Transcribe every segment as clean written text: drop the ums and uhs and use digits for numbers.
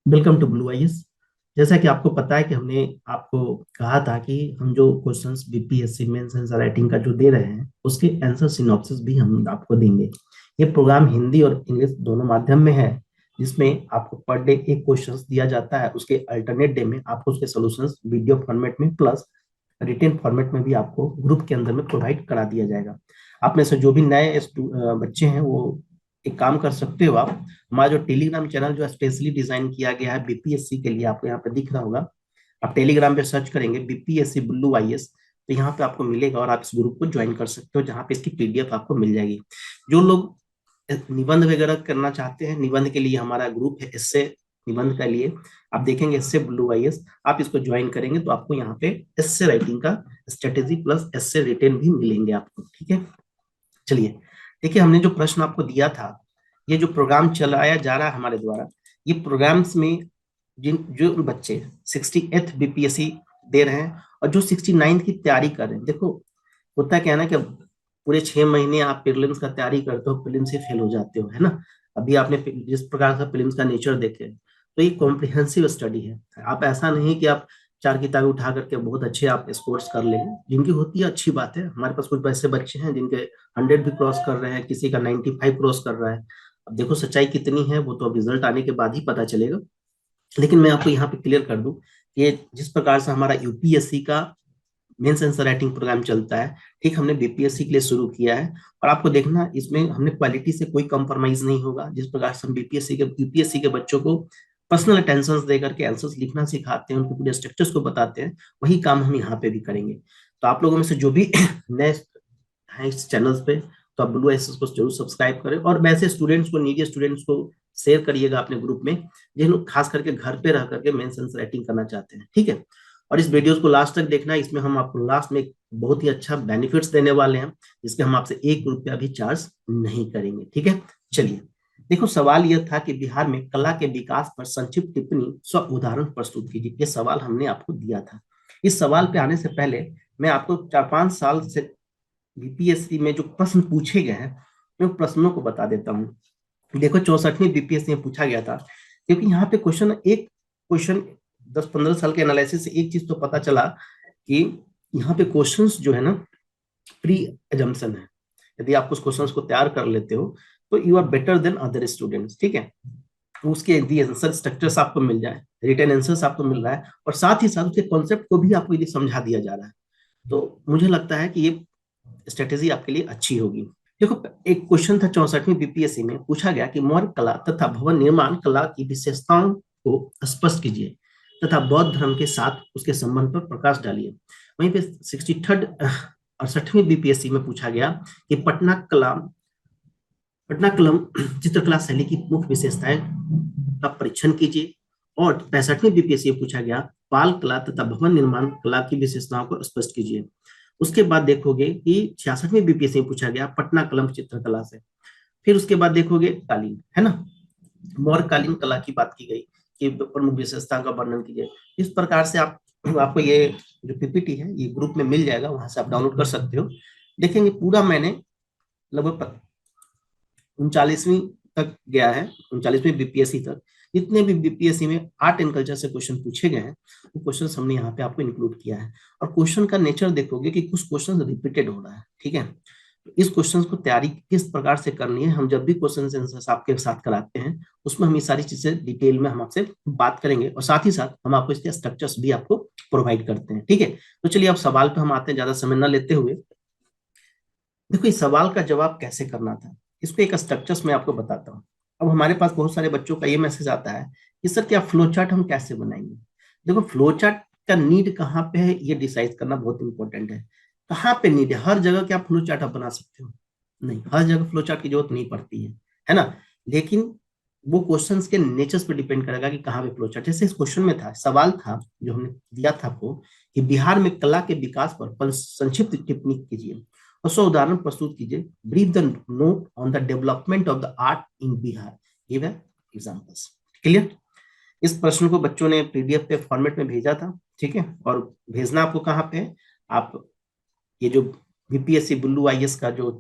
Welcome to blue IS. जैसा कि आपको पता है कि हमने आपको कहा था कि हम जो questions BPSC mains answer writing का जो दे रहे हैं उसके आंसर सिनॉप्सिस भी हम आपको देंगे। ये प्रोग्राम हिंदी और इंग्लिश दोनों माध्यम में है, जिसमें आपको पर डे एक क्वेश्चंस दिया जाता है, उसके अल्टरनेट डे में आपको उसके सॉल्यूशंस वीडियो फॉर्मेट में प्लस रिटेन फॉर्मेट में भी आपको ग्रुप के अंदर में प्रोवाइड करा दिया जाएगा। आप में से जो भी नए बच्चे हैं वो एक काम कर सकते हो। आप हमारा जो टेलीग्राम चैनल जो स्पेशली डिजाइन किया गया है बीपीएससी के लिए, आपको यहाँ पे दिख रहा होगा। आप टेलीग्राम पे सर्च करेंगे बीपीएससी बुल्लू आईएएस, तो यहाँ पे आपको मिलेगा और आप इस ग्रुप को ज्वाइन कर सकते हो, जहाँ पे इसकी पीडीएफ आपको मिल जाएगी। जो लोग निबंध वगैरह करना चाहते हैं, निबंध के लिए हमारा ग्रुप है इससे निबंध के लिए। आप देखेंगे इससे ब्लू आईएएस, आप इसको ज्वाइन करेंगे तो आपको यहाँ पे एससे राइटिंग का स्ट्रेटेजी प्लस एससे रिटेन भी मिलेंगे आपको। ठीक है, चलिए देखिए, हमने जो प्रश्न आपको दिया था, ये जो प्रोग्राम चलाया जा रहा है हमारे द्वारा, ये प्रोग्राम्स में जिन जो बच्चे 68th बीपीएससी दे रहे हैं और जो 69th की तैयारी कर रहे हैं, देखो होता क्या है ना कि पूरे 6 महीने आप प्रीलिम्स का तैयारी करते हो, प्रीलिम्स से फेल हो जाते हो, है ना। अभी आपने जिस प्रकार का प्रीलिम्स का नेचर देखे, तो ये कॉम्प्रिहेंसिव स्टडी है। आप ऐसा नहीं कि आप चार किताबें उठा करके बहुत अच्छे आप स्कोर्स कर लेंगे, जिनकी होती है अच्छी बात है। हमारे पास कुछ ऐसे बच्चे हैं जिनके 100 भी क्रॉस कर रहे हैं, किसी का 95 क्रॉस कर रहा है। अब देखो सच्चाई कितनी है वो तो अब रिजल्ट आने के बाद ही पता चलेगा। लेकिन मैं आपको यहाँ पे क्लियर कर दूं कि जिस प्रकार से हमारा यूपीएससी का मेंस आंसर राइटिंग प्रोग्राम चलता है, ठीक हमने बीपीएससी के लिए शुरू किया है। और आपको देखना इसमें हमने क्वालिटी से कोई कंप्रोमाइज नहीं होगा। जिस प्रकार से हम बीपीएससी के यूपीएससी के बच्चों को पर्सनल अटेंशन दे करके आंसर्स लिखना सिखाते हैं, उनके पूरे स्ट्रक्चर्स को बताते हैं, वही काम हम यहाँ पे भी करेंगे। तो आप लोगों में से जो भी नए हैं इस चैनल पे, तो आप ब्लू एस को जरूर सब्सक्राइब करें और वैसे स्टूडेंट्स को, नीडी स्टूडेंट्स को शेयर करिएगा अपने ग्रुप में, जिन लोग खास करके घर पे रह करके मेंस आंसर राइटिंग करना चाहते हैं। ठीक है, और इस वीडियोस को लास्ट तक देखना, इसमें हम आपको लास्ट में एक बहुत ही अच्छा बेनिफिट्स देने वाले हैं, जिसके हम आपसे 1 रुपया भी चार्ज नहीं करेंगे। ठीक है, चलिए देखो, सवाल यह था कि बिहार में कला के विकास पर संक्षिप्त टिप्पणी स्व उदाहरण प्रस्तुत कीजिए। ये सवाल हमने आपको दिया था। इस सवाल पे आने से पहले मैं आपको 4-5 साल से बीपीएससी में जो प्रश्न पूछे गए हैं, मैं प्रश्नों को बता देता हूँ। देखो 64वीं बीपीएससी में पूछा गया था, क्योंकि यहाँ पे क्वेश्चन 10-15 साल के एनालिसिस से एक चीज तो पता चला कि यहाँ पे क्वेश्चंस जो है ना प्री एजम्पशन है। यदि आप उस क्वेश्चंस को तैयार कर लेते हो तो you are better than other students. ठीक है, तो उसके यदि आंसर स्ट्रक्चर्स आपको मिल जाए, रिटन आंसर्स आपको मिल रहा है और साथ ही साथ उसके कॉन्सेप्ट को भी आपको यदि समझा दिया जा रहा है, तो मुझे लगता है कि ये स्ट्रेटेजी आपके लिए अच्छी होगी। देखो, एक क्वेश्चन था 64वीं बीपीएससी में, पूछा गया कि मौर्य कला तथा भवन निर्माण कला की विशेषताओं को स्पष्ट कीजिए तथा बौद्ध धर्म के साथ उसके संबंध पर प्रकाश डालिए। वहीं पे 68वीं बीपीएससी में पूछा गया कि पटना कलम चित्रकला शैली की मुख्य विशेषताएं का परीक्षण कीजिए। और 65वीं बीपीएससी में पूछा गया पाल कला तथा भवन निर्माण कला की विशेषताओं को स्पष्ट कीजिए। उसके बाद देखोगे कि 66वीं बीपीएससी में पूछा गया पटना कलम चित्रकला से। फिर उसके बाद देखोगे कालीन, है ना, मौर्य कालीन कला की बात की गई कि प्रमुख विशेषता का वर्णन कीजिए। इस प्रकार से आपको ये जो पीपीटी है ये ग्रुप में मिल जाएगा, वहां से आप डाउनलोड कर सकते हो। देखेंगे पूरा मैंने लगभग 39वीं तक गया है, 39वीं बीपीएससी तक जितने भी बीपीएससी में आर्ट एंड कल्चर से क्वेश्चन पूछे गए हैं, वो क्वेश्चन हमने यहाँ पे आपको इंक्लूड किया है। और क्वेश्चन का नेचर देखोगे कि कुछ क्वेश्चन रिपीटेड हो रहा है। ठीक है, तो इस क्वेश्चन को तैयारी किस प्रकार से करनी है, हम जब भी क्वेश्चन आंसर आपके साथ कराते हैं उसमें हम ये सारी चीजें डिटेल में हम आपसे बात करेंगे और साथ ही साथ हम आपको इसके स्ट्रक्चर्स भी आपको प्रोवाइड करते हैं। ठीक है, तो चलिए अब सवाल पे हम आते हैं, ज्यादा समय न लेते हुए। देखो इस सवाल का जवाब कैसे करना था, इसको एक स्ट्रक्चर्स में आपको बताता हूँ। अब हमारे पास बहुत सारे बच्चों का ये मैसेज आता है कि सर क्या फ्लो चार्ट हम कैसे बनाएंगे। देखो फ्लो चार्ट का नीड कहाँ पे है ये डिसाइड करना बहुत इंपॉर्टेंट है। कहाँ पे नीड है, हर जगह क्या फ्लो चार्ट आप बना सकते हो, नहीं, हर जगह फ्लो चार्ट की जरूरत नहीं पड़ती है ना। लेकिन वो क्वेश्चंस के नेचर्स पे डिपेंड करेगा कि कहाँ पे फ्लो चार्ट। जैसे इस क्वेश्चन में था, सवाल था जो हमने दिया था आपको कि बिहार में कला के विकास पर संक्षिप्त टिप्पणी कीजिए और 100 उदाहरण प्रस्तुत कीजिए। Brief the note on the development of the art in Bihar, give examples. Clear, इस प्रश्न को बच्चों ने पीडीएफ पे फॉर्मेट में भेजा था। ठीक है, और भेजना आपको कहाँ पे है, आप ये जो बीपीएससी बुल्लू आईएएस का जो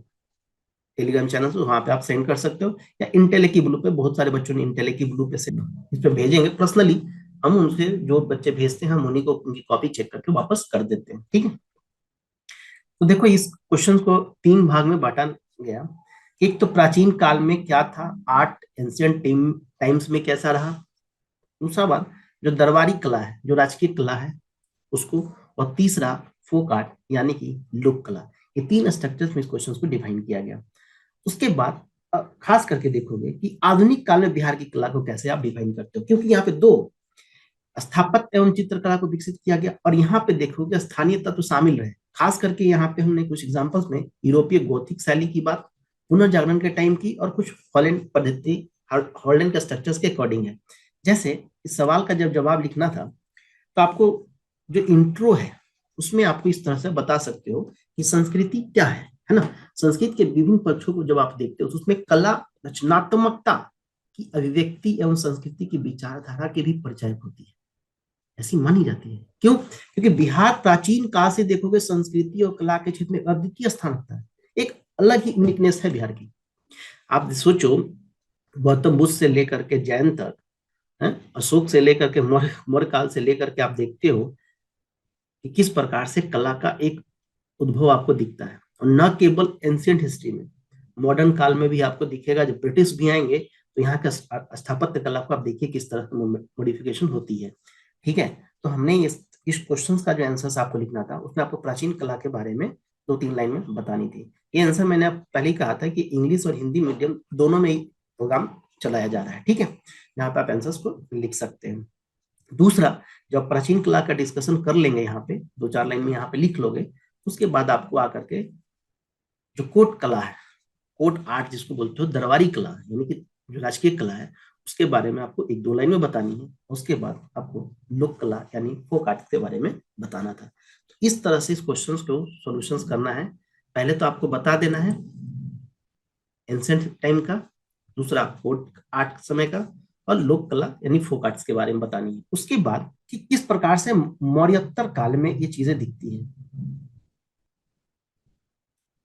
टेलीग्राम चैनल से, वहां पे आप सेंड कर सकते हो, या इंटेलेक्ट ब्लू पे, बहुत सारे बच्चों ने इंटेलेक्ट ब्लू पे से इस पे भेजेंगे पर्सनली, हम उनसे जो बच्चे भेजते हैं हम उन्हीं को उनकी कॉपी चेक करके वापस कर देते हैं, ठीक है। तो देखो इस क्वेश्चन को तीन भाग में बांटा गया। एक तो प्राचीन काल में क्या था, आर्ट एंशियंट टाइम्स में कैसा रहा। दूसरा बात जो दरबारी कला है, जो राजकीय कला है उसको। और तीसरा फोक आर्ट यानी कि लोक कला। ये तीन स्ट्रक्चर्स में इस क्वेश्चन को डिफाइन किया गया। उसके बाद खास करके देखोगे कि आधुनिक काल में बिहार की कला को कैसे आप डिफाइन करते हो, क्योंकि यहाँ पे दो स्थापत्य एवं चित्रकला को विकसित किया गया, और यहाँ पे देखोगे स्थानीय तत्व शामिल रहे। खास करके यहाँ पे हमने कुछ एग्जांपल्स में यूरोपीय गोथिक शैली की बात, पुनर्जागरण के टाइम की, और कुछ हॉलैंड पद्धति, हॉलैंड के स्ट्रक्चर्स के अकॉर्डिंग है। जैसे इस सवाल का जब जवाब लिखना था तो आपको जो इंट्रो है उसमें आपको इस तरह से बता सकते हो कि संस्कृति क्या है ना। संस्कृत के विभिन्न पक्षों को जब आप देखते हो तो उसमें कला, रचनात्मकता की अभिव्यक्ति एवं संस्कृति की विचारधारा की भी परिचय होती है, ऐसी मानी जाती है। क्यों? क्योंकि बिहार प्राचीन काल से देखोगे संस्कृति और कला के क्षेत्र में अद्वितीय स्थान रखता है। एक अलग ही यूनिकनेस है बिहार की। आप सोचो, गौतम बुद्ध से लेकर के जैन तक, अशोक से लेकर के मौर्य काल से लेकर के आप देखते हो कि किस प्रकार से कला का एक उद्भव आपको दिखता है। और न केवल एंशियंट हिस्ट्री में, मॉडर्न काल में भी आपको दिखेगा। जब ब्रिटिश भी आएंगे तो यहाँ का स्थापत्य कला को आप देखिए किस तरह की मॉडिफिकेशन होती है, ठीक है। तो हमने इस क्वेश्चन का जो आंसर आपको लिखना था उसमें आपको प्राचीन कला के बारे में दो तीन लाइन में बतानी थी। ये आंसर मैंने पहले ही कहा था कि इंग्लिश और हिंदी मीडियम दोनों में ही प्रोग्राम चलाया जा रहा है, ठीक है। यहाँ पे आप आंसर्स को लिख सकते हैं। दूसरा, जब प्राचीन कला का डिस्कशन कर लेंगे यहाँ पे दो चार लाइन में यहाँ पे लिख लोगे, उसके बाद आपको आकर के जो कोट कला है, कोट आर्ट जिसको बोलते हो, दरबारी कला यानी कि जो राजकीय कला है, उसके बारे में आपको एक दो लाइन में बतानी है। उसके बाद आपको लोक कला यानी फोक आर्ट के बारे में बताना था। तो इस तरह से इस क्वेश्चन को सॉल्यूशंस करना है। पहले तो आपको बता देना है एंशिएंट टाइम का, दूसरा कोट आर्ट समय का, और लोक कला यानी फोक आर्ट्स के बारे में बतानी है। उसके बाद कि किस प्रकार से मौर्योत्तर काल में ये चीजें दिखती हैं,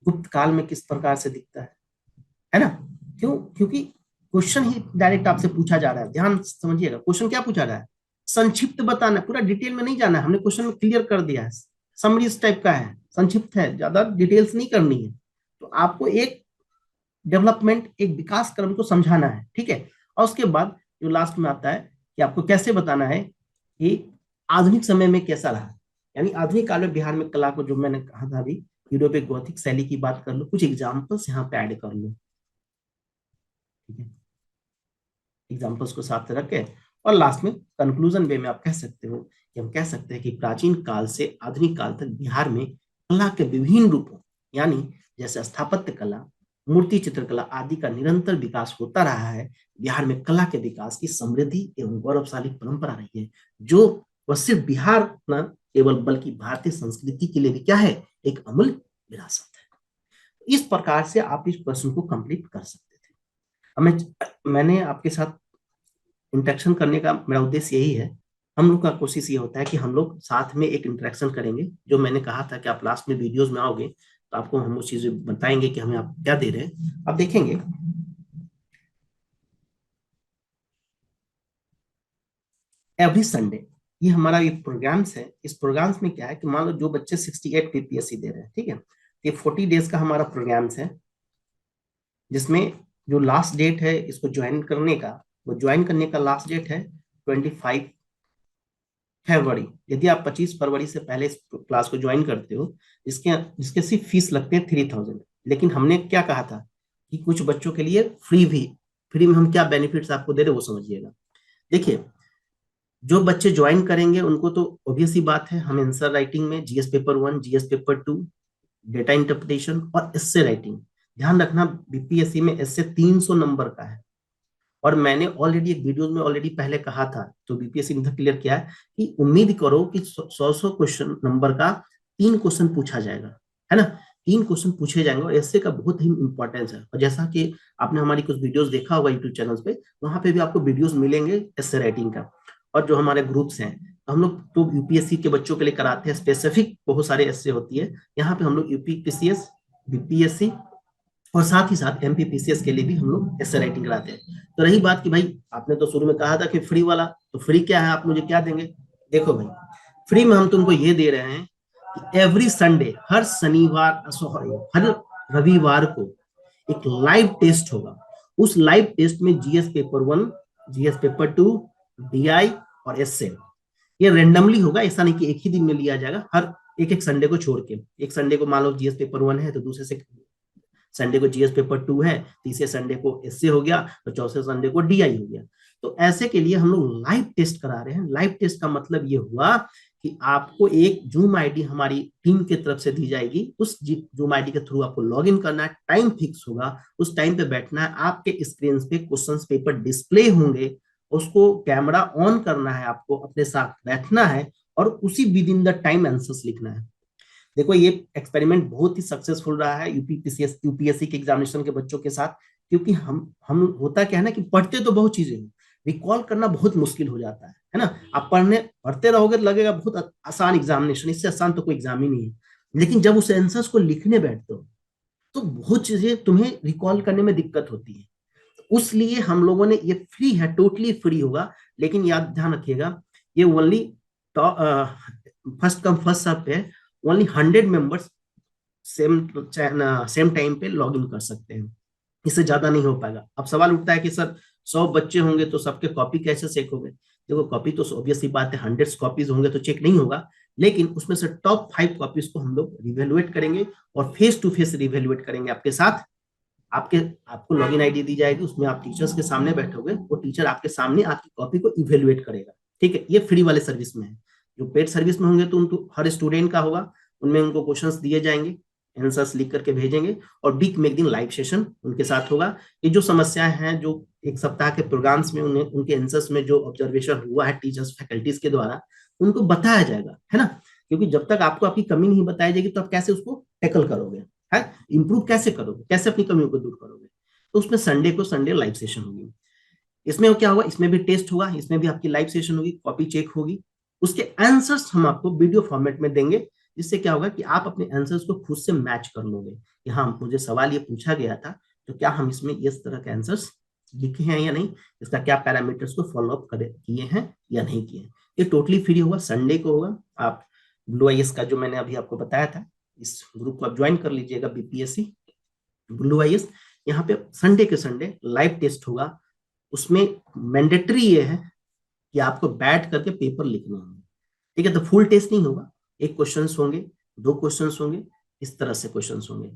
गुप्त काल में किस प्रकार से दिखता है ना। क्यों? क्योंकि क्वेश्चन ही डायरेक्ट आपसे पूछा जा रहा है, ध्यान समझिएगा। क्वेश्चन क्या पूछा रहा है? संक्षिप्त बताना, पूरा डिटेल में नहीं जाना है। हमने क्वेश्चन में क्लियर कर दिया है, समरी इस टाइप का है, संक्षिप्त है, ज्यादा डिटेल्स नहीं करनी है। तो आपको एक डेवलपमेंट, एक विकास क्रम को समझाना है, ठीक है। और उसके बाद जो लास्ट में आता है कि आपको कैसे बताना है कि आधुनिक समय में कैसा रहा, यानी आधुनिक काल में बिहार में कला को, जो मैंने कहा था अभी, यूरोपीय गॉथिक शैली की बात कर लो, कुछ एग्जाम्पल्स यहाँ पे ऐड कर लो, ठीक है। एग्जाम्पल्स को साथ रख के, और लास्ट में कंक्लूजन वे में आप कह सकते हो कि हम कह सकते हैं कि प्राचीन काल से आधुनिक काल तक बिहार में कला के विभिन्न रूपों, यानी जैसे स्थापत्य कला, मूर्ति चित्रकला आदि का निरंतर विकास होता रहा है। बिहार में कला के विकास की समृद्धि एवं गौरवशाली परंपरा रही है, जो वह सिर्फ बिहार न केवल बल्कि भारतीय संस्कृति के लिए भी क्या है, एक अमूल्य विरासत है। इस प्रकार से आप इस प्रश्न को कंप्लीट कर सकते थे। मैंने आपके साथ इंटरेक्शन करने का मेरा उद्देश्य यही है। हम लोग का कोशिश ये होता है कि हम लोग साथ में एक इंटरेक्शन करेंगे। जो मैंने कहा था कि आप लास्ट में वीडियोस में आओगे तो आपको हम वो चीजें बताएंगे कि हमें आप क्या दे रहे हैं, आप देखेंगे। एवरी संडे ये हमारा ये प्रोग्राम्स है। इस प्रोग्राम्स में क्या है कि मान लो जो बच्चे 68 पीपीएससी दे रहे हैं, ठीक है, ये 40 डेज का हमारा प्रोग्राम्स है, जिसमें जो लास्ट डेट है इसको ज्वाइन करने का, वो ज्वाइन करने का लास्ट डेट है 25 फरवरी। यदि आप 25 फरवरी से पहले इस क्लास को ज्वाइन करते हो, इसके जिसके सिर्फ फीस लगते हैं 3000। लेकिन हमने क्या कहा था कि कुछ बच्चों के लिए फ्री भी, फ्री में हम क्या बेनिफिट्स आपको दे रहे वो समझिएगा। देखिए, जो बच्चे ज्वाइन करेंगे उनको तो ऑब्वियस ही बात है, हम आंसर राइटिंग में GS paper 1, GS paper 2, data interpretation और एस्से राइटिंग। ध्यान रखना बीपीएससी में एस्से 300 नंबर का है, और मैंने ऑलरेडी एक वीडियो में ऑलरेडी पहले कहा था, तो बीपीएससी ने क्लियर किया है कि उम्मीद करो कि 100 क्वेश्चन नंबर का 3 क्वेश्चन पूछा जाएगा, है ना। 3 क्वेश्चन पूछे जाएंगे, और ऐसे का बहुत ही इंपॉर्टेंस है। और जैसा कि आपने हमारी कुछ वीडियोस देखा होगा यूट्यूब चैनल पे, वहां पे भी आपको वीडियोस मिलेंगे एस्से राइटिंग का। और जो हमारे ग्रुप्स हैं, तो हम लोग तो यूपीएससी के बच्चों के लिए कराते हैं, स्पेसिफिक बहुत सारे एस्से होती है। यहाँ पे हम लोग यूपीपीसीएस, बीपीएससी और साथ ही साथ एमपीपीसीएस के लिए भी हम लोग एसे राइटिंग कराते हैं। तो रही बात कि भाई आपने तो शुरू में कहा था कि फ्री वाला, तो फ्री क्या है, आप मुझे क्या देंगे? देखो भाई, फ्री में हम तुमको ये दे रहे हैं कि एवरी संडे, हर शनिवार सॉरी हर रविवार को एक लाइव टेस्ट होगा। उस लाइव टेस्ट में GS paper 1, GS paper 2, DI और एसए, ये रेंडमली होगा। ऐसा नहीं कि एक ही दिन में लिया जाएगा, हर एक एक संडे को छोड़ के। एक संडे को मान लो जीएस पेपर 1 है तो दूसरे से संडे को जीएस पेपर 2 है, तीसरे संडे को एसए हो गया, तो चौथे संडे को डीआई हो गया। तो ऐसे के लिए हम लोग लाइव टेस्ट करा रहे हैं। लाइव टेस्ट का मतलब ये हुआ कि आपको एक जूम आईडी हमारी टीम की तरफ से दी जाएगी। उस जूम आईडी के थ्रू आपको लॉग इन करना है, टाइम फिक्स होगा, उस टाइम पे बैठना है, आपके स्क्रीन पे क्वेश्चन पेपर डिस्प्ले होंगे, उसको कैमरा ऑन करना है, आपको अपने साथ बैठना है और उसी with in the time answers लिखना है। देखो ये एक्सपेरिमेंट बहुत ही सक्सेसफुल रहा है यूपीपीसीएस यूपीएससी के एग्जामिनेशन के बच्चों के साथ। क्योंकि हम होता क्या है ना कि पढ़ते तो बहुत चीजें हैं, रिकॉल करना बहुत मुश्किल हो जाता है ना। आप पढ़ते रहोगे तो लगेगा बहुत आसान एग्जामिनेशन, इससे आसान तो कोई एग्जाम ही नहीं है। लेकिन जब उस आंसर्स को लिखने बैठते हो तो बहुत चीजें तुम्हें रिकॉल करने में दिक्कत होती है। उसलिए हम लोगों ने, ये फ्री है, टोटली फ्री होगा, लेकिन याद ध्यान रखिएगा ये only first come first serve पे, only 100 members same same time पे लॉग इन कर सकते हैं। इससे ज्यादा नहीं हो पाएगा। अब सवाल उठता है कि सर 100 बच्चे होंगे तो सबके कॉपी कैसे चेक होंगे? देखो कॉपी तो ऑब्वियसली बात है, 100 कॉपीज होंगे तो चेक नहीं होगा, लेकिन उसमें से टॉप 5 कॉपीज को हम लोग रिवेलुएट करेंगे और फेस टू फेस रिवेलुएट करेंगे आपके साथ। आपके आपको लॉगिन आईडी दी जाएगी, उसमें आप टीचर्स के सामने बैठोगे, वो टीचर आपके सामने आपकी कॉपी को इवेलुएट करेगा। ठीक है, ये फ्री वाले सर्विस में है। जो पेड सर्विस में होंगे तो उनको हर स्टूडेंट का होगा, उनमें उनको क्वेश्चंस दिए जाएंगे, आंसर्स लिख करके भेजेंगे और वीक में एक दिन लाइव सेशन उनके साथ होगा। ये जो समस्याएं हैं जो एक सप्ताह के प्रोग्राम्स में उन्हें उनके आंसर्स में जो ऑब्जर्वेशन हुआ है टीचर्स फैकल्टीज के द्वारा, उनको बताया जाएगा, है ना। क्योंकि जब तक आपको आपकी कमी नहीं बताई जाएगी तो आप कैसे उसको टैकल करोगे, है, इंप्रूव कैसे करोगे, कैसे अपनी कमियों को दूर करोगे? तो उसमें संडे को संडे लाइव सेशन होगी। इसमें क्या होगा, इसमें भी टेस्ट होगा, इसमें भी आपकी लाइव सेशन होगी, कॉपी चेक होगी, उसके आंसर्स हम आपको वीडियो फॉर्मेट में देंगे। जिससे क्या होगा कि आप अपने आंसर्स को खुद से मैच कर लोगे कि हाँ मुझे सवाल ये पूछा गया था, तो क्या हम इसमें इस तरह के आंसर्स लिखे हैं या नहीं, इसका क्या पैरामीटर्स को फॉलो अप किए हैं या नहीं किए हैं। ये टोटली फ्री होगा, संडे को होगा। आप ब्लू आईएस का जो मैंने अभी आपको बताया था, इस ग्रुप को आप ज्वाइन कर लीजिएगा, बीपीएससी ब्लू आईएस। यहाँ पे संडे के संडे लाइव टेस्ट होगा। उसमें मैंडेटरी ये है कि आपको बैठ करके पेपर लिखने होंगे। ठीक है, तो फुल टेस्ट नहीं होगा, एक क्वेश्चन होंगे, 2 क्वेश्चन होंगे, इस तरह से क्वेश्चन होंगे।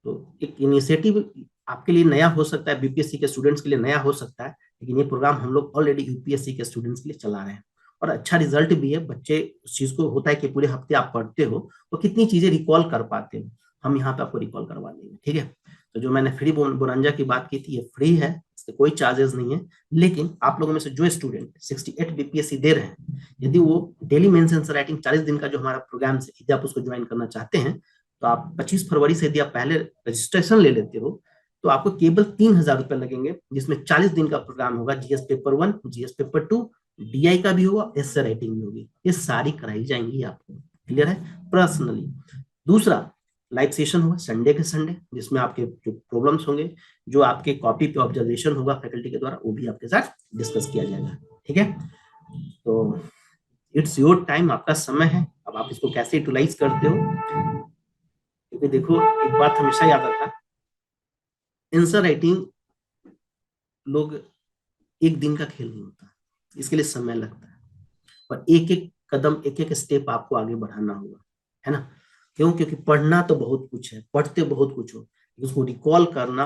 तो एक इनिशिएटिव आपके लिए नया हो सकता है, बीपीएससी के स्टूडेंट्स के लिए नया हो सकता है, लेकिन ये प्रोग्राम हम लोग ऑलरेडी यूपीएससी के स्टूडेंट्स के लिए चला रहे हैं और अच्छा रिजल्ट भी है। बच्चे उस चीज को होता है कि पूरे हफ्ते आप पढ़ते हो तो कितनी चीजें रिकॉल कर पाते हो, हम यहाँ पे आपको रिकॉल करवा देंगे। ठीक है, तो जो मैंने फ्री बोनांजा की बात की थी, ये फ्री है, इससे कोई चार्जेस नहीं है। लेकिन आप लोगों में से जो स्टूडेंट 68 बीपीएससी दे रहे हैं, यदि वो डेली मेंस आंसर राइटिंग 40 दिन का जो हमारा प्रोग्राम है, यदि आप उसको ज्वाइन करना चाहते हैं, तो आप 25 फरवरी से यदि आप पहले रजिस्ट्रेशन ले लेते हो तो आपको केवल 3,000 रुपए लगेंगे, जिसमें 40 दिन का प्रोग्राम होगा। GS paper 1, GS paper 2, DI का भी होगा, एसए राइटिंग भी होगी, ये सारी कराई जाएंगी आपको। क्लियर है? पर्सनली। दूसरा लाइव सेशन होगा संडे के संडे, जिसमें आपके जो प्रॉब्लम्स होंगे, जो आपके कॉपी पे ऑब्जर्वेशन होगा फैकल्टी के द्वारा, वो भी आपके साथ डिस्कस किया जाएगा। ठीक है, तो इट्स योर टाइम, आपका समय है, अब आप इसको कैसे यूटिलाइज करते हो। क्योंकि देखो एक बात हमेशा याद रखना, आंसर राइटिंग लोग एक दिन का खेल नहीं होता, इसके लिए समय लगता है और एक एक कदम, एक एक स्टेप आपको आगे बढ़ाना होगा, है ना। क्यों? क्योंकि पढ़ना तो बहुत कुछ है, पढ़ते बहुत कुछ हो, उसको रिकॉल करना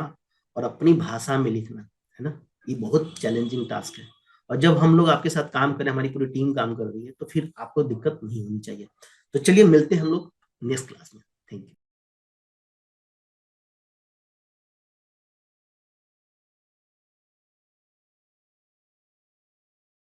और अपनी भाषा में लिखना, है ना, ये बहुत चैलेंजिंग टास्क है। और जब हम लोग आपके साथ काम करें, हमारी पूरी टीम काम कर रही है, तो फिर आपको दिक्कत नहीं होनी चाहिए। तो चलिए मिलते हैं हम लोग नेक्स्ट क्लास में। Thank you.